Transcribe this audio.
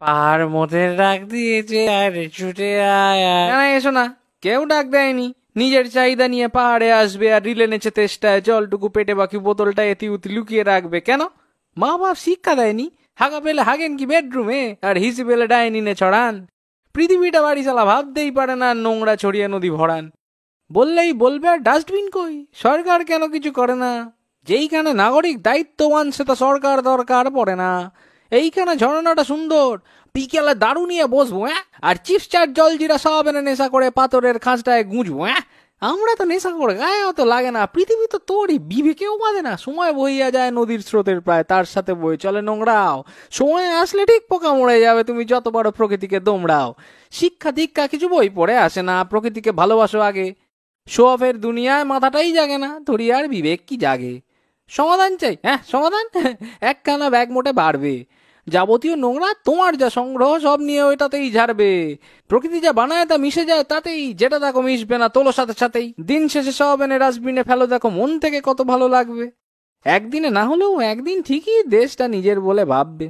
পাহাড় মোটের ডাক দিয়েছে আর ছুটে আয় আয়। না এসো না, কেউ ডাক দেয়নি। নিজের চাহিদা নিয়ে পাহাড়ে আসবে আর রিলে নেচে তেষ্টায় জলটুকু পেটে বাকি বোতলটা এতি উতি লুকিয়ে রাখবে কেন? মা বাপ শিক্ষা দেয়নি? হাগা পেলে হাগেন কি বেডরুমে, আর হিসি পেলে ডাইনিনে ছড়ান? পৃথিবীটা বাড়ি চালা ভাবতেই পারে না, নোংরা ছড়িয়ে নদী ভরান। বললেই বলবে আর ডাস্টবিন কই, সরকার কেন কিছু করে না? যেইখানে নাগরিক দায়িত্ববান সেটা সরকার দরকার পড়ে না। এইখানে ঝর্ণাটা সুন্দর, বিকেলে দারু নিয়ে বসবো আর চিপস জলজিরা সব এনে নেশা করে পাথরের খাঁজটায় গুঁজবো। আমরা তো নেশা করে গায়ে অত লাগে না, পৃথিবী তো তোরই বিবেকেও বাঁধে না। সময় বইয়া যায় নদীর স্রোতের প্রায়, তার সাথে বই চলে নোংরাও। সময় আসলে ঠিক পোকা মরে যাবে, তুমি যত বড় প্রকৃতিকে দোমড়াও। শিক্ষা দীক্ষা কিছু বই পড়ে আসে না, প্রকৃতিকে ভালোবাসো আগে। শো অফের দুনিয়ায় মাথাটাই জাগে না, ধরি আর বিবেক কি জাগে? সমাধান চাই, সমাধান একখানা ব্যাগ মোটে বাড়বে, যাবতীয় নোংরা তোমার যা সংগ্রহ সব নিয়ে ওইটাতেই ঝাড়বে। প্রকৃতি যা বানায় তা মিশে যায় তাতেই, যেটা দেখো মিশবে না তোলো সাথে সাথেই। দিন শেষে সব এনে ডাস্টবিনে ফেলো, দেখো মন থেকে কত ভালো লাগবে। একদিনে না হলেও একদিন ঠিকই দেশটা নিজের বলে ভাববে।